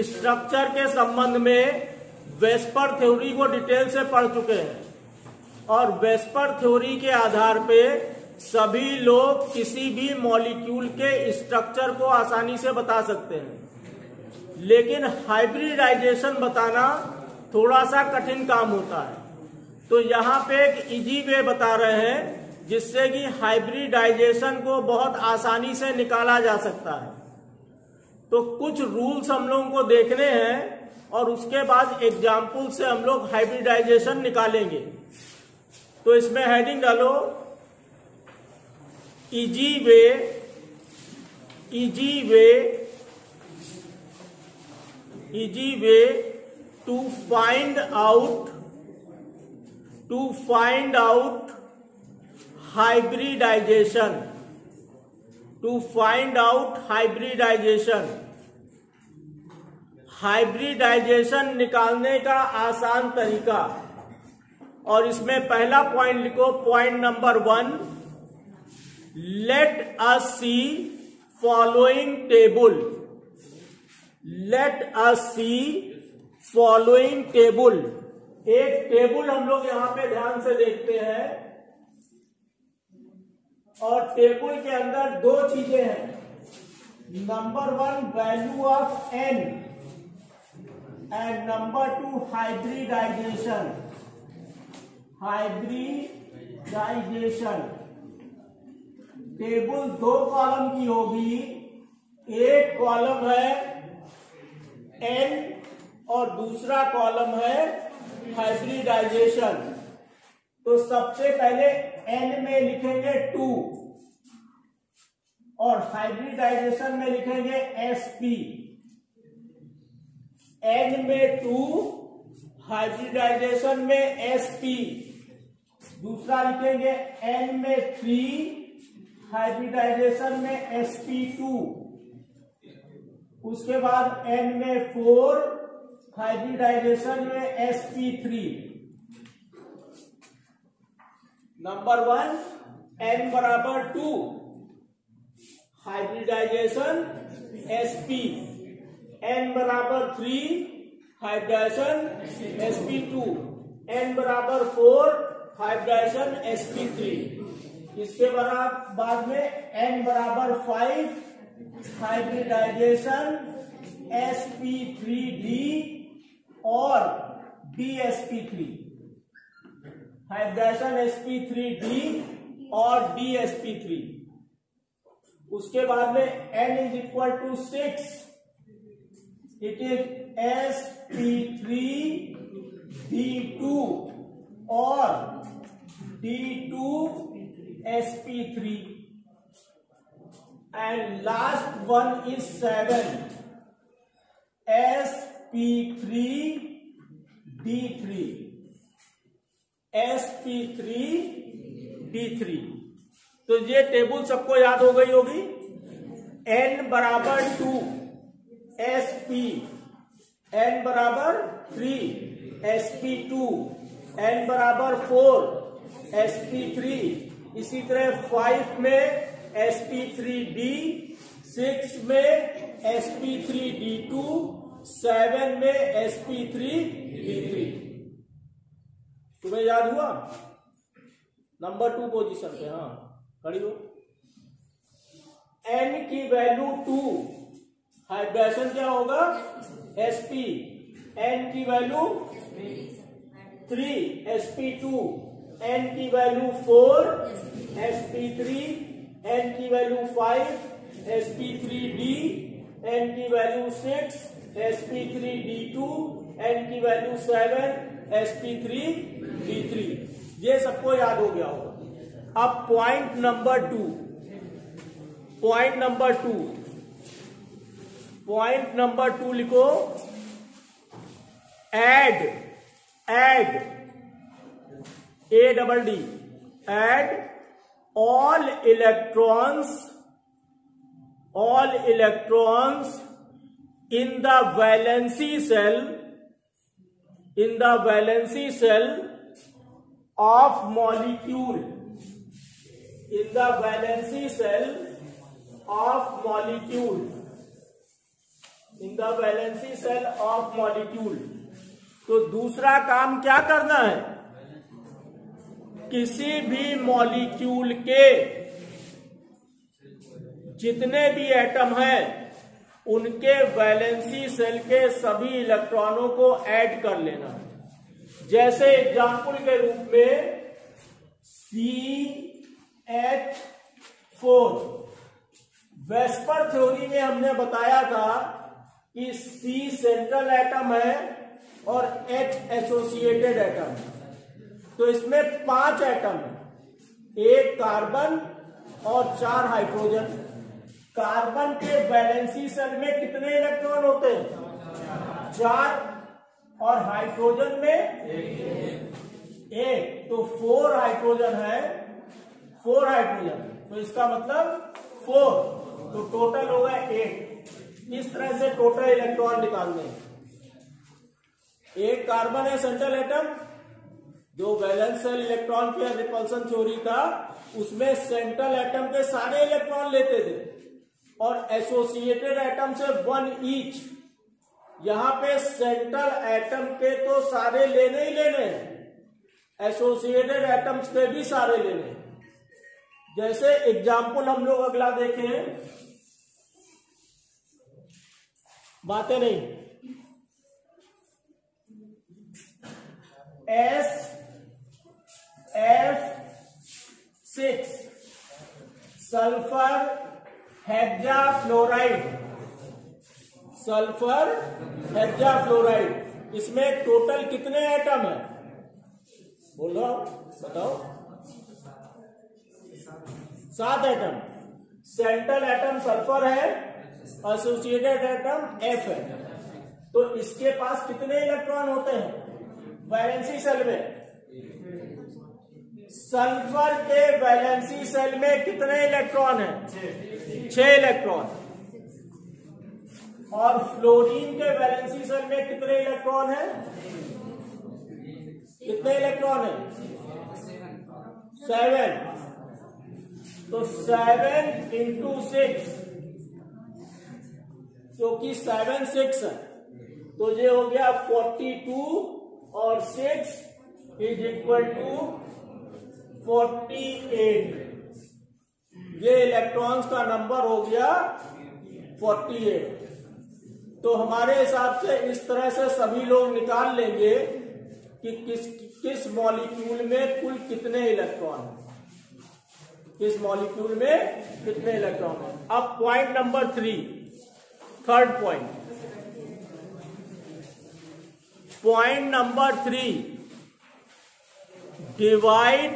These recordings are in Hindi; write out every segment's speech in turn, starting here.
स्ट्रक्चर के संबंध में वेस्पर थ्योरी को डिटेल से पढ़ चुके हैं और वेस्पर थ्योरी के आधार पे सभी लोग किसी भी मॉलिक्यूल के स्ट्रक्चर को आसानी से बता सकते हैं, लेकिन हाइब्रिडाइजेशन बताना थोड़ा सा कठिन काम होता है। तो यहाँ पे एक इजी वे बता रहे हैं जिससे कि हाइब्रिडाइजेशन को बहुत आसानी से निकाला जा सकता है। तो कुछ रूल्स हम लोगों को देखने हैं और उसके बाद एग्जाम्पल से हम लोग हाइब्रिडाइजेशन निकालेंगे। तो इसमें हेडिंग डालो easy way to find out hybridization. Hybridization निकालने का आसान तरीका, और इसमें पहला पॉइंट लिखो, point number 1, let us see following table. एक टेबल हम लोग यहां पे ध्यान से देखते हैं और टेबल के अंदर दो चीजें हैं। Number 1 value of n and number 2 hybridization. Table दो कॉलम की होगी, एक कॉलम है n और दूसरा कॉलम है हाइब्रिडाइजेशन। तो सबसे पहले n में लिखेंगे 2 और हाइब्रिडाइजेशन में लिखेंगे sp। n में 2, हाइब्रिडाइजेशन में sp। दूसरा लिखेंगे n में 3, हाइब्रिडाइजेशन में sp2। उसके बाद n में 4, हाइब्रिडाइजेशन में sp3। नंबर 1 n बराबर 2, हाइब्रिडाइजेशन sp। n बराबर 3, हाइब्रिडाइजेशन sp2। n बराबर 4, हाइब्रिडाइजेशन sp3। इसके बाद में n बराबर 5, हाइब्रिडाइजेशन sp3d और dsp3। हाइब्रिडाइजेशन sp3d और dsp3। उसके बाद में n is equal to 6, it is sp3d2 और d2sp3। And last one is 7, sp3d3। तो ये टेबल सबको याद हो गई होगी। n बराबर 2 sp, n बराबर 3 sp2, n बराबर 4 sp3। इसी तरह 5 में sp3d, 6 में sp3d2, 7 में sp3d3। तुम्हें याद हुआ? नंबर 2 पोजीशन पे, हाँ खड़ी हो। n की वैल्यू 2, हाइब्रिडाइजेशन क्या होगा sp। n की वैल्यू 3 sp2, n की वैल्यू 4 sp3, n की वैल्यू 5 sp3d, n की वैल्यू 6 sp3d2, n की वैल्यू 7 sp3d3। ये सबको याद हो गया होगा। अब पॉइंट नंबर 2 लिखो, add all electrons in the valency in the valency cell of molecule, in the valency cell of molecule, in the valency cell of molecule। तो दूसरा काम क्या करना है, किसी भी मॉलिक्यूल के जितने भी एटम हैं उनके वैलेंसी सेल के सभी इलेक्ट्रॉनों को ऐड कर लेना। जैसे एग्जाम्पल के रूप में CH4, वेस्पर थ्योरी में हमने बताया था कि C सेंट्रल एटम है और H एसोसिएटेड एटम है। तो इसमें 5 एटम है, 1 कार्बन और 4 हाइड्रोजन। कार्बन के वैलेंसी सेल में कितने इलेक्ट्रॉन होते हैं, 4, और हाइड्रोजन में 1, तो 4 हाइड्रोजन है, 4 हाइड्रोजन, तो इसका मतलब 4, तो टोटल होगा 8। इस तरह से टोटल इलेक्ट्रॉन निकालने हैं। 1 कार्बन है सेंट्रल एटम, जो वैलेंस सेल इलेक्ट्रॉन के रिपल्सन थ्योरी था उसमें सेंट्रल एटम के सारे इलेक्ट्रॉन लेते थे और एसोसिएटेड एटम से 1 ईच। यहां पे सेंट्रल एटम के तो सारे लेने ही लेने हैं, एसोसिएटेड एटम्स के भी सारे लेने हैं। जैसे एग्जाम्पल हम लोग अगला देखें, बातें नहीं, SF6 sulphur hexafluoride, sulphur hexafluoride, इसमें टोटल कितने एटम है, बोलो बताओ। 7 एटम। सेंट्रल एटम सल्फर है, एसोसिएटेड एटम F है। तो इसके पास कितने इलेक्ट्रॉन होते हैं वैलेंसी सेल में? सल्फर के वैलेंसी सेल में कितने इलेक्ट्रॉन हैं? 6 इलेक्ट्रॉन। और फ्लोरीन के वैलेंसी सेल में कितने इलेक्ट्रॉन हैं? कितने इलेक्ट्रॉन हैं? 7। तो 7 इंटू 6, क्योंकि 7 6 है तो ये हो गया 42 और 6 इज इक्वल टू 48। ये इलेक्ट्रॉन्स का नंबर हो गया 48। तो हमारे हिसाब से इस तरह से सभी लोग निकाल लेंगे कि किस मॉलिक्यूल में कुल कितने इलेक्ट्रॉन हैं, किस मॉलिक्यूल में कितने इलेक्ट्रॉन हैं। अब point number 3, third point, point number 3, divide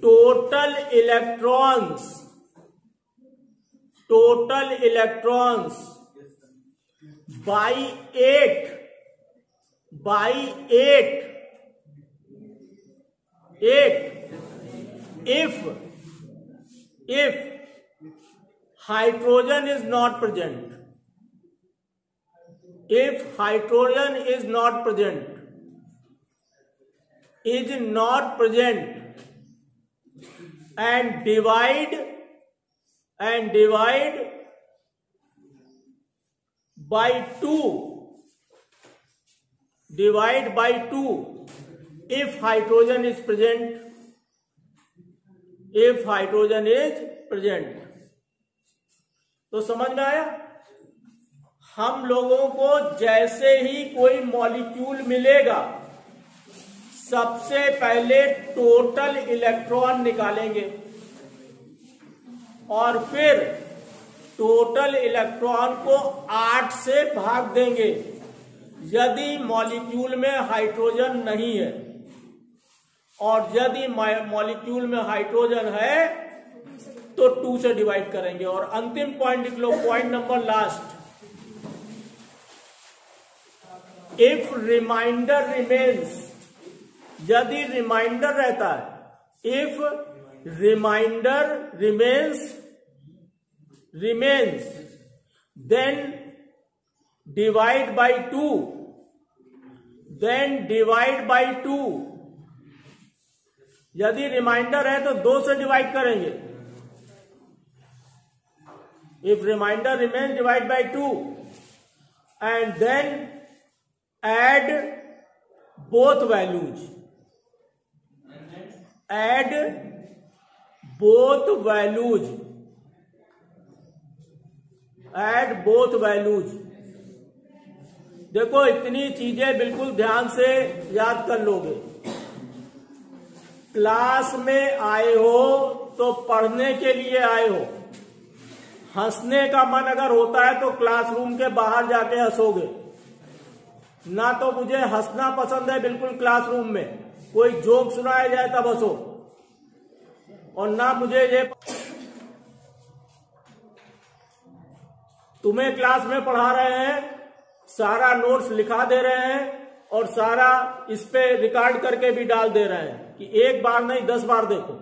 total electrons by 8 if hydrogen is not present, if hydrogen is not present and divide by 2, divide by 2 if hydrogen is present, if hydrogen is present। तो समझ में आया? हम लोगों को जैसे ही कोई मॉलिक्यूल मिलेगा सबसे पहले टोटल इलेक्ट्रॉन निकालेंगे और फिर टोटल इलेक्ट्रॉन को 8 से भाग देंगे यदि मॉलिक्यूल में हाइड्रोजन नहीं है, और यदि मॉलिक्यूल में हाइड्रोजन है तो 2 से डिवाइड करेंगे। और अंतिम पॉइंट लिख लो, point number last, if reminder remains, यदि रिमाइंडर रहता है, if reminder remains then divide by 2, then divide by 2। यदि रिमाइंडर है तो 2 से डिवाइड करेंगे। If reminder remain divide by 2 and then add both values, add both values, add both values. देखो इतनी चीजें बिल्कुल ध्यान से याद कर लोगे। क्लास में आए हो तो पढ़ने के लिए आए हो। हंसने का मन अगर होता है तो क्लासरूम के बाहर जाके हंसोगे। ना तो मुझे हंसना पसंद है बिल्कुल क्लासरूम में, कोई जोक सुनाया जाए तब हंसो, और ना मुझे ये तुम्हें क्लास में पढ़ा रहे हैं, सारा नोट्स लिखा दे रहे हैं और सारा इस पे रिकॉर्ड करके भी डाल दे रहे हैं कि एक बार नहीं 10 बार देखो,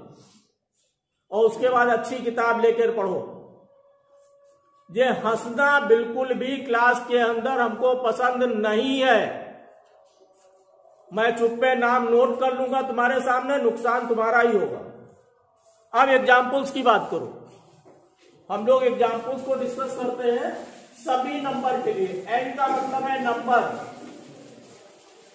और उसके बाद अच्छी किताब लेकर पढ़ो। ये हंसना बिल्कुल भी क्लास के अंदर हमको पसंद नहीं है। मैं चुप्पे नाम नोट कर लूंगा तुम्हारे सामने, नुकसान तुम्हारा ही होगा। अब एग्जाम्पल्स की बात करो। हम लोग एग्जाम्पल्स को डिस्कस करते हैं सभी नंबर के लिए। एन का मतलब है नंबर।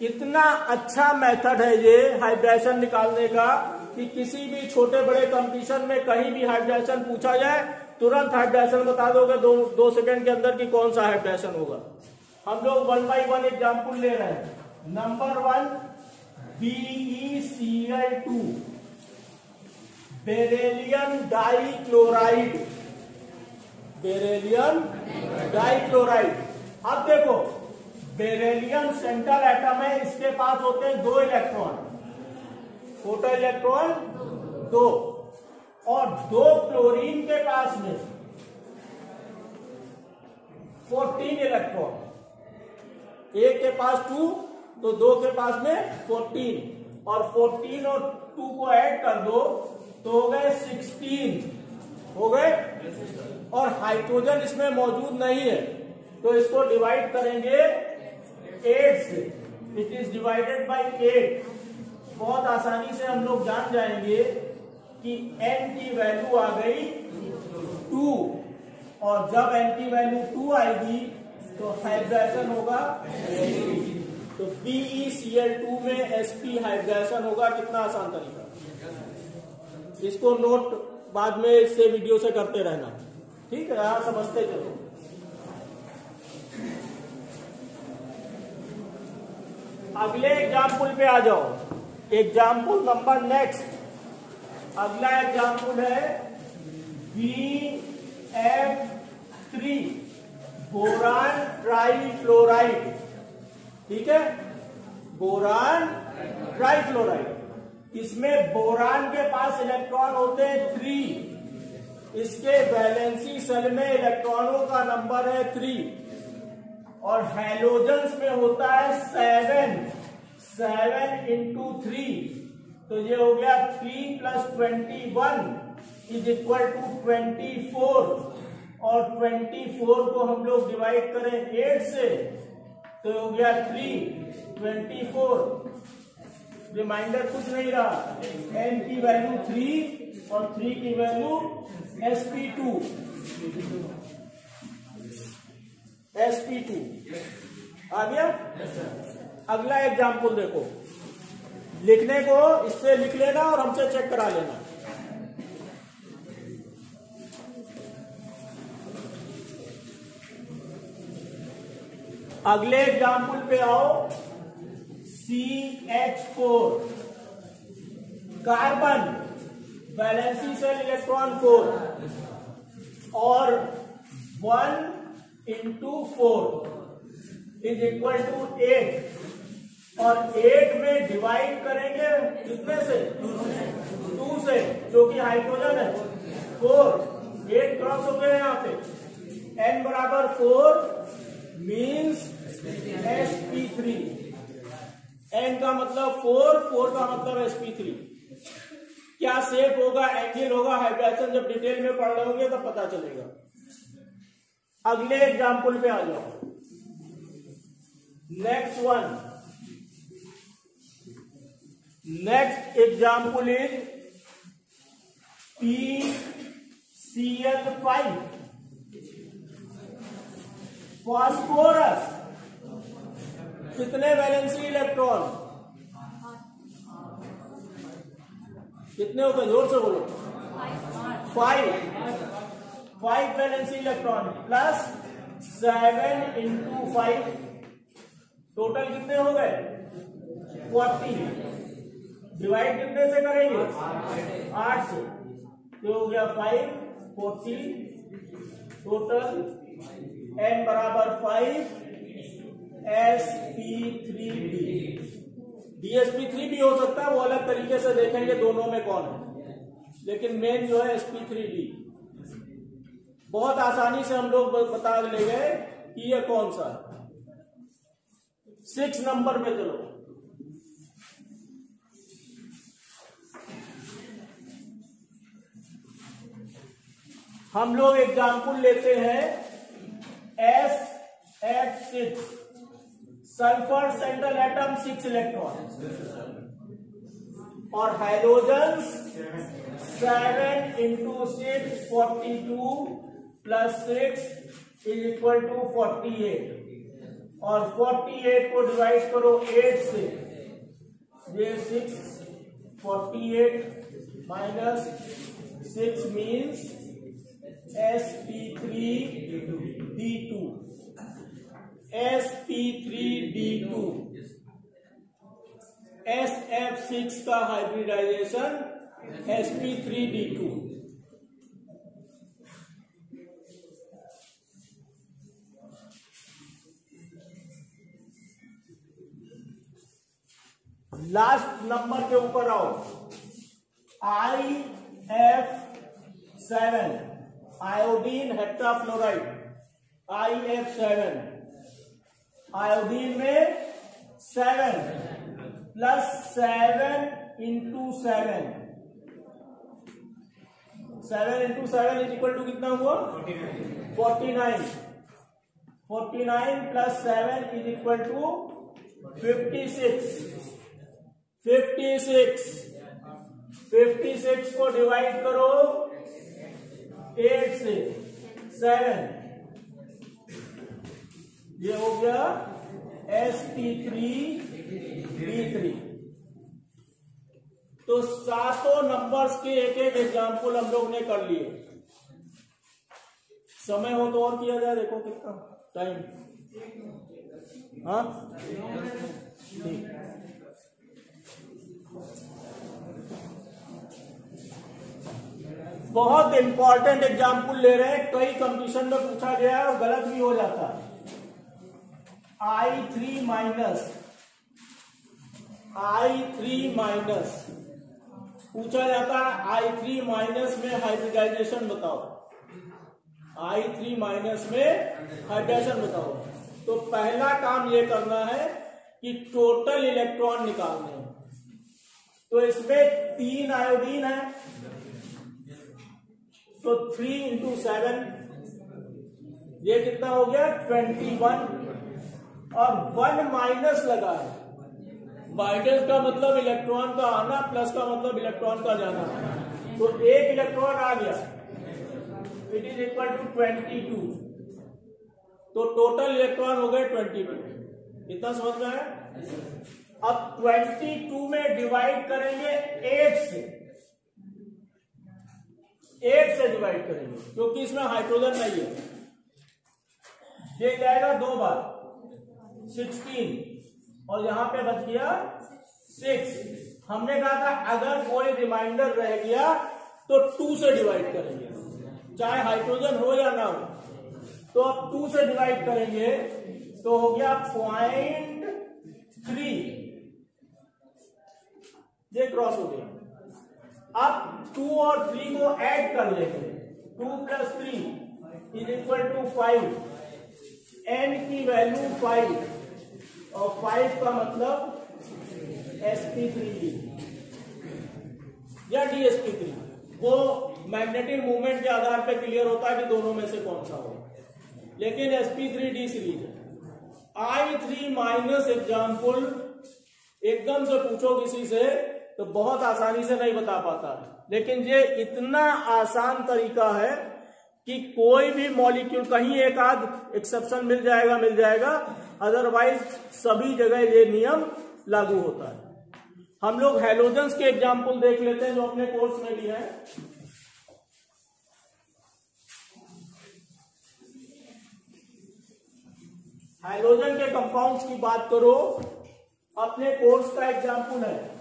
इतना अच्छा मेथड है ये हाइब्रिडेशन निकालने का कि किसी भी छोटे बड़े कंपटीशन में कहीं भी हाइब्रिडेशन पूछा जाए तुरंत हाइब्रिडेशन बता दोगे 2 सेकंड के अंदर कि कौन सा हाइब्रिडेशन होगा। हम लोग 1 बाई 1 एग्जाम्पल ले रहे हैं। Number 1 BeCl2 beryllium dichloride, beryllium dichloride. अब देखो बेरिलियम सेंट्रल एटम है, इसके पास होते हैं 2 इलेक्ट्रॉन, फोटो इलेक्ट्रॉन 2, और 2 क्लोरीन के पास में 14 इलेक्ट्रॉन। एक के पास 2 तो 2 के पास में 14, और 14 और 2 को ऐड कर दो तो हो गए 16 हो गए। और हाइड्रोजन इसमें मौजूद नहीं है तो इसको डिवाइड करेंगे 8 से। It is divided by 8। बहुत आसानी से हम लोग जान जाएंगे कि n की वैल्यू आ गई 2, और जब n की वैल्यू 2 आएगी तो हाइब्रिडेशन होगा sp। तो BeCl2 में sp हाइब्रिडेशन होगा। कितना आसान तरीका। इसको नोट बाद में इससे वीडियो से करते रहना, ठीक है। यहां समझते चलो। अगले एग्जाम्पल पे आ जाओ। Example number next. अगला एग्जाम्पल है BF3 बोरान ट्राइफ्लोराइड, ठीक है। बोरान ट्राइफ्लोराइड, इसमें बोरान के पास इलेक्ट्रॉन होते हैं 3। इसके वैलेंसी सेल में इलेक्ट्रॉनों का नंबर है 3, और हैलोजेंस में होता है 7 इंटू 3। तो ये हो गया 3 + 21 इज इक्वल टू 24, और 24 को हम लोग डिवाइड करें 8 से तो हो गया 3, 24। रिमाइंडर कुछ नहीं रहा, n की वैल्यू 3 और 3 की वैल्यू sp2। आ गया। अगला एग्जाम्पल देखो, लिखने को इससे लिख लेना और हमसे चेक करा लेना। अगले एग्जाम्पल पे आओ। CH4 carbon, valency cell electron 4, और 1 इंटू 4 इज इक्वल टू 8, और 8 में डिवाइड करेंगे कितने से? 2 से, जो कि हाइड्रोजन है। 4 8 क्रॉस हो गए यहाँ पे। n बराबर 4 मीन्स sp3। n का मतलब 4 का मतलब sp3। क्या शेप होगा, एंगल होगा, हाइब्रिडेशन जब डिटेल में पढ़ रहे होंगे तब पता चलेगा। अगले एग्जाम्पल पे आ जाओ। Next example is PCl5 phosphorus. कितने वैलेंसी इलेक्ट्रॉन? कितने हो गए? जोर से बोलो। 5 valency electron plus 7 into 5, total कितने हो गए? 40। डिवाइड कितने से करेंगे? 8 से। तो हो गया 5 40 टोटल n बराबर 5 sp3b। dsp3 भी हो सकता है, वो अलग तरीके से देखेंगे दोनों में कौन है, लेकिन मेन जो है sp3b। बहुत आसानी से हम लोग बता ले गए कि ये कौन सा है। 6 नंबर पे चलो। हम लोग एग्जाम्पल लेते हैं SF6 sulphur central atom 6 electron और hydrogen 7 into 6 42 plus 6 is equal to 48 और 48 को डिवाइड करो 8 से, ये 6 48 minus 6 means sp3d2 sp3d2 SF6 का हाइब्रिडाइजेशन sp3d2। लास्ट नंबर के ऊपर आओ। IF7 iodine hexafluoride. IF7 iodine में 7 plus 7 into 7 is equal to कितना हुआ? 49 प्लस 7 इज इक्वल टू 56 को डिवाइड करो 8 से 7, ये हो गया sp3b3। तो सातों नंबर्स के एक एक एग्जाम्पल हम लोग ने कर लिए। समय हो तो और किया जाए, देखो कितना टाइम। हाँ ठीक। बहुत इंपॉर्टेंट एग्जाम्पल ले रहे हैं, कई कंपटीशन में पूछा गया है और गलत भी हो जाता है। I3 माइनस पूछा जाता है। I3 माइनस में हाइब्रिडाइजेशन बताओ। I3 माइनस में हाइब्रिडाइजेशन बताओ। तो पहला काम ये करना है कि टोटल इलेक्ट्रॉन निकालने हैं। तो इसमें 3 आयोडीन है, तो 3 इंटू 7, ये कितना हो गया? 21 और 1 माइनस लगा है। माइनस का मतलब इलेक्ट्रॉन का आना, प्लस का मतलब इलेक्ट्रॉन का जाना। तो एक इलेक्ट्रॉन आ गया, इट इज इक्वल टू 22। तो टोटल इलेक्ट्रॉन हो गए 22। इतना समझ में है? अब 22 में डिवाइड करेंगे 8 से। 8 से डिवाइड करेंगे क्योंकि इसमें हाइड्रोजन नहीं है। ये जाएगा 2 बार 16 और यहां पे बच गया 6। हमने कहा था अगर कोई रिमाइंडर रह गया तो 2 से डिवाइड करेंगे, चाहे हाइड्रोजन हो या ना हो। तो अब 2 से डिवाइड करेंगे तो हो गया 0.3, ये क्रॉस हो गया। अब 2 और 3 को ऐड कर लेंगे। 2 plus 3 is equal to 5। n की वैल्यू 5 और 5 का मतलब sp3 या dsp3। वो मैग्नेटिक मूवमेंट के आधार पे क्लियर होता है कि दोनों में से कौन सा हो। लेकिन sp3d सीरीज है। I3 माइनस एग्जाम्पल एकदम से पूछो किसी से तो बहुत आसानी से नहीं बता पाता है, लेकिन ये इतना आसान तरीका है कि कोई भी मॉलिक्यूल, कहीं एक आध एक्सेप्शन मिल जाएगा, अदरवाइज सभी जगह ये नियम लागू होता है। हम लोग हैलोजेंस के एग्जाम्पल देख लेते हैं जो अपने कोर्स में भी है। हाइड्रोजन के कंपाउंड्स की बात करो, अपने कोर्स का एग्जाम्पल है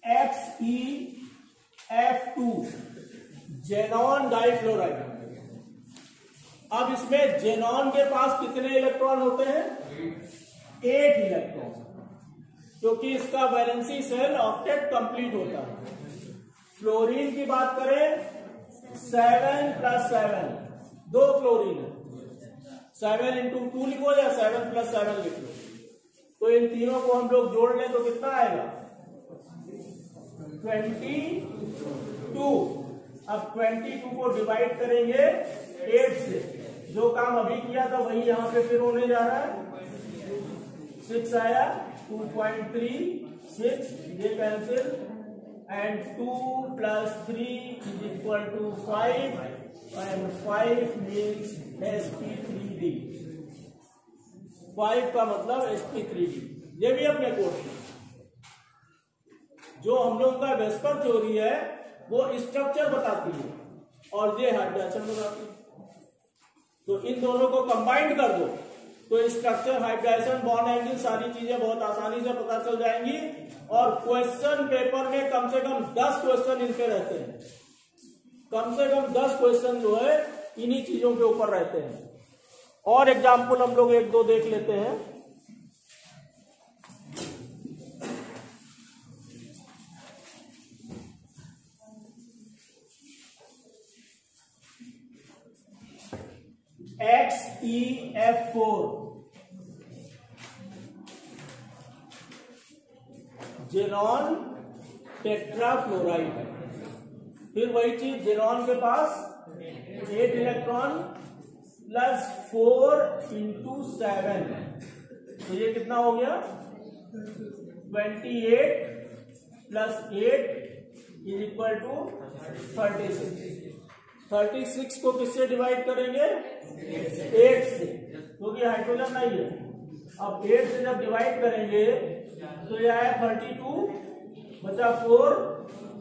XeF2 जेनॉन डाइफ्लोराइड। अब इसमें जेनॉन के पास कितने इलेक्ट्रॉन होते हैं? 8 इलेक्ट्रॉन, क्योंकि इसका वैलेंसी शेल ऑक्टेट कंप्लीट होता है। फ्लोरीन की बात करें 7 + 7, 2 फ्लोरीन है, 7 × 2 लिखो या 7 + 7 लिख लो। तो इन तीनों को हम लोग जोड़ लें तो कितना आएगा? 22। अब 22 को डिवाइड करेंगे 8 से, जो काम अभी किया था वही यहां पे फिर होने जा रहा है। 6 आया, 2.36, ये cancel, and 2 + 3 = 5, and 5 means sp3d। 5 का मतलब sp3d। ये भी अपने कोर्स में जो हम लोग का वेस्पर थ्योरी है वो स्ट्रक्चर बताती है और ये हाइब्रिडाइजेशन बताती है। तो इन दोनों को कंबाइंड कर दो तो स्ट्रक्चर, हाइब्रिडाइजेशन, बॉन्ड एंगल, सारी चीजें बहुत आसानी से पता चल जाएंगी। और क्वेश्चन पेपर में कम से कम 10 क्वेश्चन इनके रहते हैं, कम से कम 10 क्वेश्चन जो है इन्हीं चीजों के ऊपर रहते हैं। और एग्जाम्पल हम लोग 1-2 देख लेते हैं। XeF4 जेनॉन टेट्राफ्लोराइड है। फिर वही चीज, जेनॉन के पास 8 इलेक्ट्रॉन + 4 × 7, तो ये कितना हो गया? 28 + 8 = 36। 36 को किससे डिवाइड करेंगे? 8 से, क्योंकि हाइड्रोजन नहीं है। अब 8 से जब डिवाइड करेंगे तो यह है 32, बचा 4।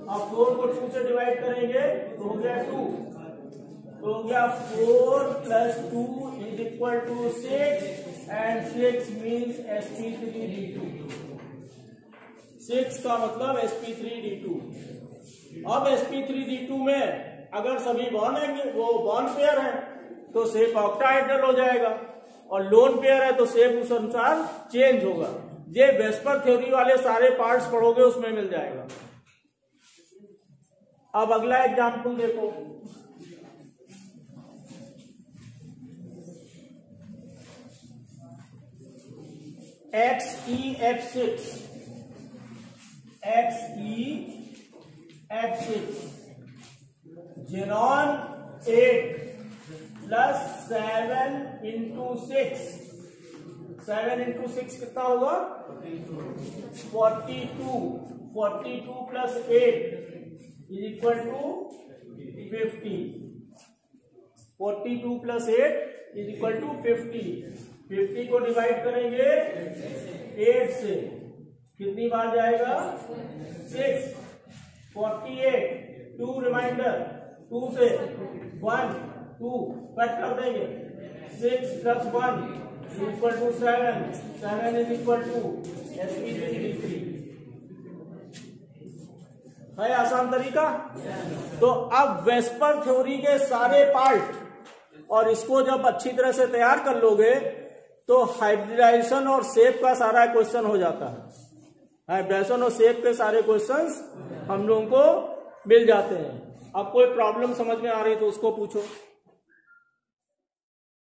अब 4 को 2 से डिवाइड करेंगे तो हो गया 2, तो हो गया 4 + 2 = 6, एंड 6 मीन्स sp3d2। 6 का मतलब sp3d2। अब sp3d2 में अगर सभी बॉन्ड है, वो बॉन्ड पेयर है तो शेप ऑक्टाहेड्रल हो जाएगा, और लोन पेयर है तो शेप उस अनुसार चेंज होगा। ये वेस्पर थ्योरी वाले सारे पार्ट्स पढ़ोगे उसमें मिल जाएगा। अब अगला एग्जाम्पल देखो, XeF6 जेनॉन 8 + 7 × 6, 7 × 6 कितना होगा? 42। 42 + 8 = 50। 42 + 8 = 50। 50 को डिवाइड करेंगे 8 से, कितनी बार जाएगा? 6। 48, 2 रिमाइंडर, 2 से 1, 2 कट कर देंगे। 6 + 1 = 7, 7 = sp3d3। है आसान तरीका। तो अब वेस्पर थ्योरी के सारे पार्ट और इसको जब अच्छी तरह से तैयार कर लोगे तो हाइब्रिडाइजेशन और शेप का सारा क्वेश्चन हो जाता है। हाइब्रिडाइजेशन और शेप के सारे क्वेश्चंस हम लोगों को मिल जाते हैं। अब कोई प्रॉब्लम समझ में आ रही तो उसको पूछो।